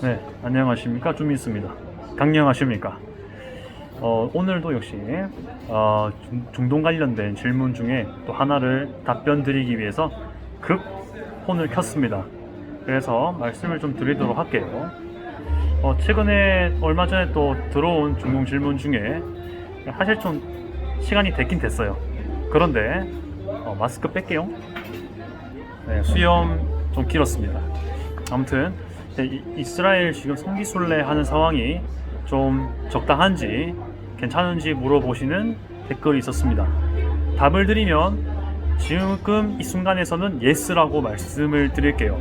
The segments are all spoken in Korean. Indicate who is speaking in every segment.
Speaker 1: 네, 안녕하십니까. 주민수입니다. 강령하십니까. 오늘도 역시 중동 관련된 질문 중에 또 하나를 답변 드리기 위해서 급 폰을 켰습니다. 그래서 말씀을 좀 드리도록 할게요. 최근에 얼마 전에 또 들어온 중동 질문 중에 사실 좀 시간이 됐긴 됐어요. 그런데 마스크 뺄게요. 네, 수염 좀 길었습니다. 아무튼 이스라엘 지금 성기순례 하는 상황이 좀 적당한지 괜찮은지 물어보시는 댓글이 있었습니다. 답을 드리면 지금 이 순간에서는 예스라고 말씀을 드릴게요.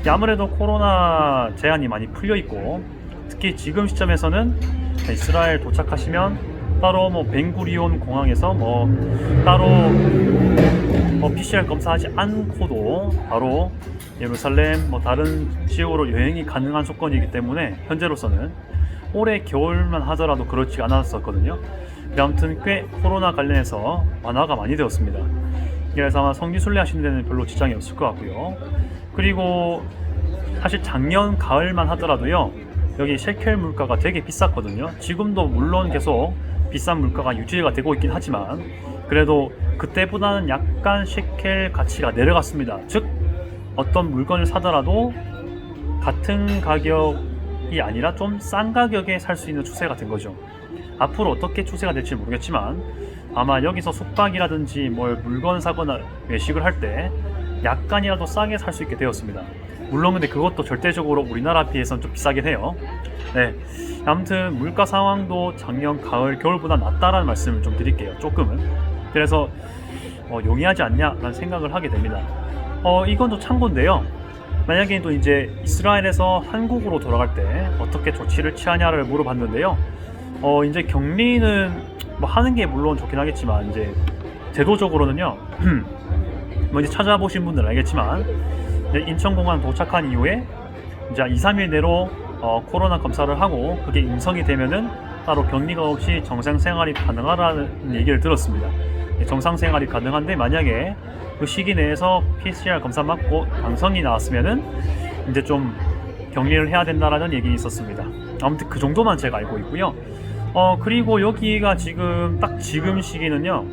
Speaker 1: 아무래도 코로나 제한이 많이 풀려 있고 특히 지금 시점에서는 이스라엘 도착하시면 따로 벤구리온 공항에서 따로 PCR 검사하지 않고도 바로 예루살렘 다른 지역으로 여행이 가능한 조건이기 때문에 현재로서는 올해 겨울만 하더라도 그렇지 않았었거든요. 아무튼 꽤 코로나 관련해서 완화가 많이 되었습니다. 그래서 아마 성지순례 하시는 데는 별로 지장이 없을 것 같고요. 그리고 사실 작년 가을만 하더라도요, 여기 셰켈 물가가 되게 비쌌거든요. 지금도 물론 계속 비싼 물가가 유지가 되고 있긴 하지만 그래도 그때보다는 약간 셰켈 가치가 내려갔습니다. 즉 어떤 물건을 사더라도 같은 가격이 아니라 좀 싼 가격에 살 수 있는 추세가 된 거죠. 앞으로 어떻게 추세가 될지 모르겠지만 아마 여기서 숙박이라든지 물건 사거나 외식을 할 때 약간이라도 싸게 살 수 있게 되었습니다. 물론 근데 그것도 절대적으로 우리나라 비해서는 좀 비싸긴 해요. 네, 아무튼 물가 상황도 작년 가을 겨울보다 낫다라는 말씀을 좀 드릴게요. 조금은. 그래서 용이하지 않냐라는 생각을 하게 됩니다. 이건 또 참고인데요. 만약에 또 이제 이스라엘에서 한국으로 돌아갈 때 어떻게 조치를 취하냐를 물어봤는데요. 이제 격리는 하는 게 물론 좋긴 하겠지만 이제 제도적으로는요. 이제 찾아보신 분들은 알겠지만 이제 인천공항 도착한 이후에 이제 2-3일 내로 코로나 검사를 하고 그게陰성이 되면은 따로 격리가 없이 정상 생활이 가능하다는 얘기를 들었습니다. 정상 생활이 가능한데 만약에 그 시기 내에서 PCR 검사 맞고 양성이 나왔으면은 이제 좀 격리를 해야 된다라는 얘기 있었습니다. 아무튼 그 정도만 제가 알고 있고요. 그리고 여기가 지금 시기는요,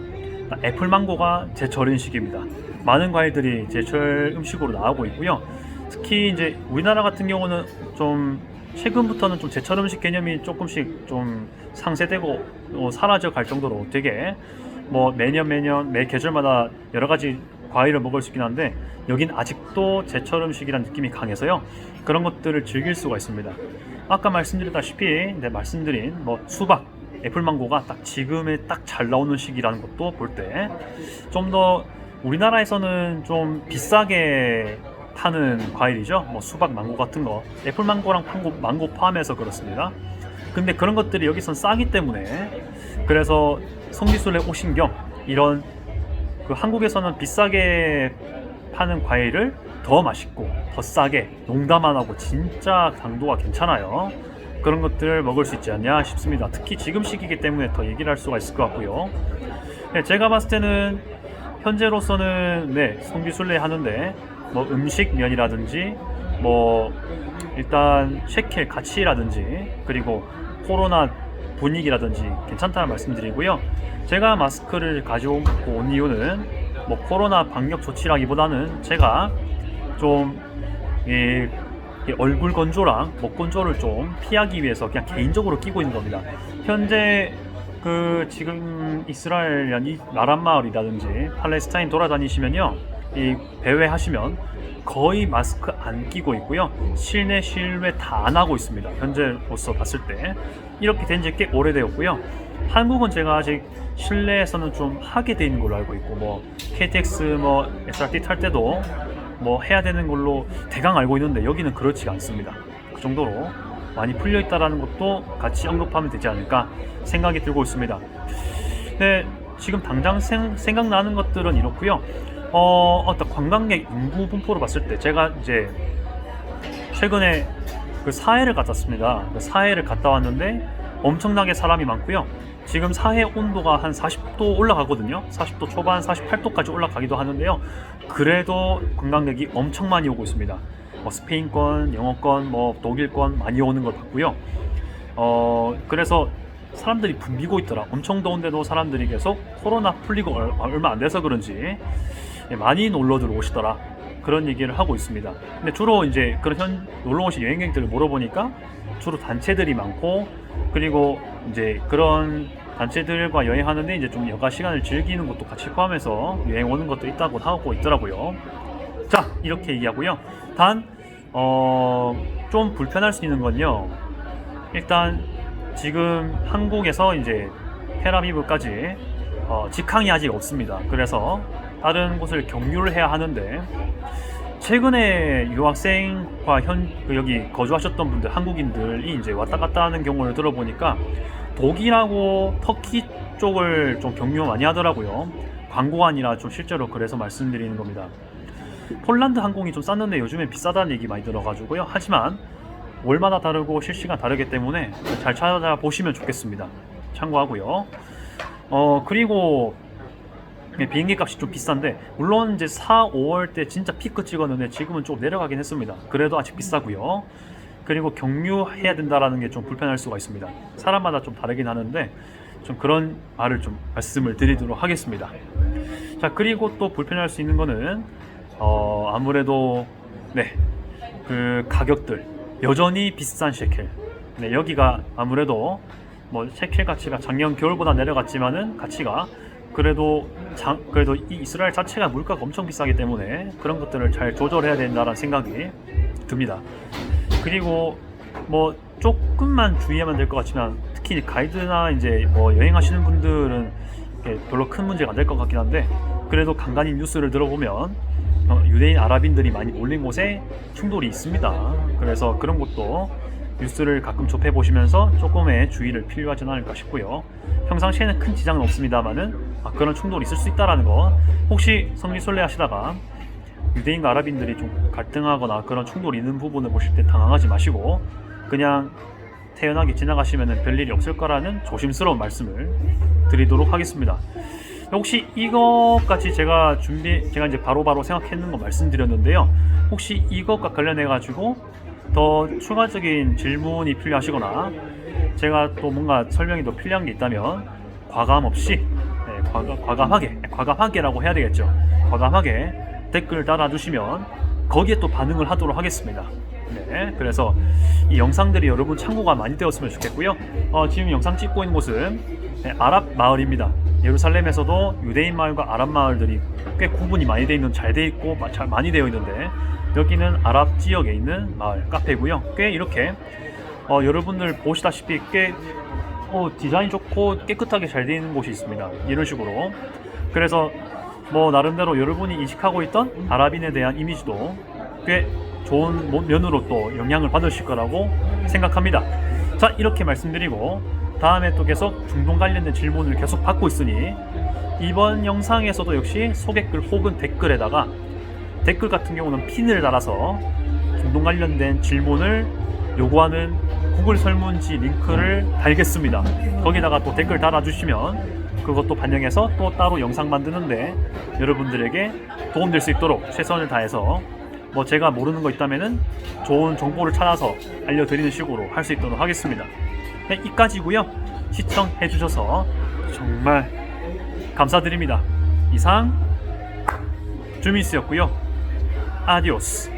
Speaker 1: 애플망고가 제철인 시기입니다. 많은 과일들이 제철 음식으로 나오고 있고요. 특히 이제 우리나라 같은 경우는 좀 최근부터는 좀 제철 음식 개념이 조금씩 좀 상쇄되고 사라져 갈 정도로 되게 매년 매 계절마다 여러 가지 과일을 먹을 수 있긴 한데 여긴 아직도 제철 음식이라는 느낌이 강해서요. 그런 것들을 즐길 수가 있습니다. 아까 말씀드린 수박, 애플망고가 딱 지금에 딱 잘 나오는 시기라는 것도 볼 때 좀 더 우리나라에서는 좀 비싸게 파는 과일이죠. 수박, 망고 같은 거, 애플망고랑 망고 포함해서 그렇습니다. 근데 그런 것들이 여기선 싸기 때문에 그래서 성지순례 오신 겸 이런 한국에서는 비싸게 파는 과일을 더 맛있고 더 싸게 농담 안 하고 진짜 당도가 괜찮아요. 그런 것들을 먹을 수 있지 않냐 싶습니다. 특히 지금 시기이기 때문에 더 얘기를 할 수가 있을 것 같고요. 네, 제가 봤을 때는 현재로서는 성지순례 하는데 음식 면이라든지 일단 셰켈 가치라든지 그리고 코로나 분위기라든지 괜찮다는 말씀드리고요. 제가 마스크를 가지고 온 이유는 코로나 방역 조치라기보다는 제가 좀 얼굴 건조랑 목 건조를 좀 피하기 위해서 그냥 개인적으로 끼고 있는 겁니다. 현재 지금 이스라엘 이 나란마을이라든지 팔레스타인 돌아다니시면요, 이 배회하시면 거의 마스크 안 끼고 있고요. 실내 실외 다 안 하고 있습니다. 현재로서 봤을 때 이렇게 된 지 꽤 오래되었고요. 한국은 제가 아직 실내에서는 좀 하게 돼 있는 걸로 알고 있고 KTX SRT 탈 때도 해야 되는 걸로 대강 알고 있는데 여기는 그렇지가 않습니다. 그 정도로 많이 풀려 있다라는 것도 같이 언급하면 되지 않을까 생각이 들고 있습니다. 네, 지금 당장 생각나는 것들은 이렇고요. 어떤 관광객 인구 분포로 봤을 때 제가 이제 최근에 사해를 갔다 왔는데 엄청나게 사람이 많고요. 지금 사해 온도가 한 40도 올라가거든요. 40도 초반 48도까지 올라가기도 하는데요. 그래도 관광객이 엄청 많이 오고 있습니다. 뭐 스페인권, 영어권, 뭐 독일권 많이 오는 걸 봤고요. 그래서 사람들이 붐비고 있더라. 엄청 더운데도 사람들이 계속 코로나 풀리고 얼마 안 돼서 그런지 많이 놀러 들어오시더라. 그런 얘기를 하고 있습니다. 근데 주로 이제 그런 놀러 오신 여행객들을 물어보니까 주로 단체들이 많고, 그리고 이제 그런 단체들과 여행하는데 이제 좀 여가 시간을 즐기는 것도 같이 포함해서 여행 오는 것도 있다고 하고 있더라고요. 자, 이렇게 얘기하고요. 단, 좀 불편할 수 있는 건요. 일단 지금 한국에서 이제 텔아비브까지 직항이 아직 없습니다. 그래서 다른 곳을 경유를 해야 하는데, 최근에 유학생과 여기 거주하셨던 분들, 한국인들이 이제 왔다 갔다 하는 경우를 들어보니까 독일하고 터키 쪽을 좀 경유 많이 하더라고요. 광고가 아니라 좀 실제로 그래서 말씀드리는 겁니다. 폴란드 항공이 좀 쌌는데 요즘엔 비싸다는 얘기 많이 들어가지고요. 하지만 월마다 다르고 실시간 다르기 때문에 잘 찾아보시면 좋겠습니다. 참고하고요. 그리고 비행기 값이 좀 비싼데, 물론 이제 4, 5월 때 진짜 피크 찍었는데 지금은 좀 내려가긴 했습니다. 그래도 아직 비싸고요. 그리고 경유해야 된다라는 게 좀 불편할 수가 있습니다. 사람마다 좀 다르긴 하는데 좀 그런 말을 좀 말씀을 드리도록 하겠습니다. 자, 그리고 또 불편할 수 있는 거는 아무래도 그 가격들 여전히 비싼 셰켈. 여기가 아무래도 뭐 셰켈 가치가 작년 겨울보다 내려갔지만은 가치가 그래도 이 이스라엘 자체가 물가가 엄청 비싸기 때문에 그런 것들을 잘 조절해야 된다는 생각이 듭니다. 그리고 뭐 조금만 주의하면 될 것 같지만, 특히 가이드나 이제 뭐 여행하시는 분들은 별로 큰 문제가 안 될 것 같긴 한데, 그래도 간간히 뉴스를 들어보면 유대인 아랍인들이 많이 몰린 곳에 충돌이 있습니다. 그래서 그런 것도 뉴스를 가끔 접해보시면서 조금의 주의를 필요하지 않을까 싶고요. 평상시에는 큰 지장은 없습니다만은 그런 충돌이 있을 수 있다는 거, 혹시 성지순례 하시다가 유대인과 아랍인들이 좀 갈등하거나 그런 충돌이 있는 부분을 보실 때 당황하지 마시고 그냥 태연하게 지나가시면 별일이 없을 거라는 조심스러운 말씀을 드리도록 하겠습니다. 혹시 이것까지 제가 이제 바로바로 생각했는 거 말씀드렸는데요. 혹시 이것과 관련해 가지고 더 추가적인 질문이 필요하시거나 제가 또 뭔가 설명이 더 필요한 게 있다면 과감 없이 과감하게라고 해야 되겠죠. 과감하게 댓글 달아주시면 거기에 또 반응을 하도록 하겠습니다. 그래서 이 영상들이 여러분 참고가 많이 되었으면 좋겠고요. 지금 영상 찍고 있는 곳은 아랍 마을입니다. 예루살렘에서도 유대인 마을과 아랍 마을들이 꽤 구분이 많이 되어 있는, 잘 되어 있고 많이 되어 있는데, 여기는 아랍 지역에 있는 마을 카페고요. 꽤 이렇게 여러분들 보시다시피 꽤 디자인 좋고 깨끗하게 잘 되어 있는 곳이 있습니다. 이런 식으로. 그래서 뭐 나름대로 여러분이 인식하고 있던 아랍인에 대한 이미지도 꽤 좋은 면으로 또 영향을 받으실 거라고 생각합니다. 자, 이렇게 말씀드리고 다음에 또 계속 중동 관련된 질문을 계속 받고 있으니 이번 영상에서도 역시 소개글 혹은 댓글에다가, 댓글 같은 경우는 핀을 달아서 중동 관련된 질문을 요구하는 구글 설문지 링크를 달겠습니다. 거기다가 또 댓글 달아주시면 그것도 반영해서 또 따로 영상 만드는데 여러분들에게 도움될 수 있도록 최선을 다해서 뭐 제가 모르는 거 있다면은 좋은 정보를 찾아서 알려드리는 식으로 할 수 있도록 하겠습니다. 이까지고요. 시청해 주셔서 정말 감사드립니다. 이상 주미스였고요. 아디오스.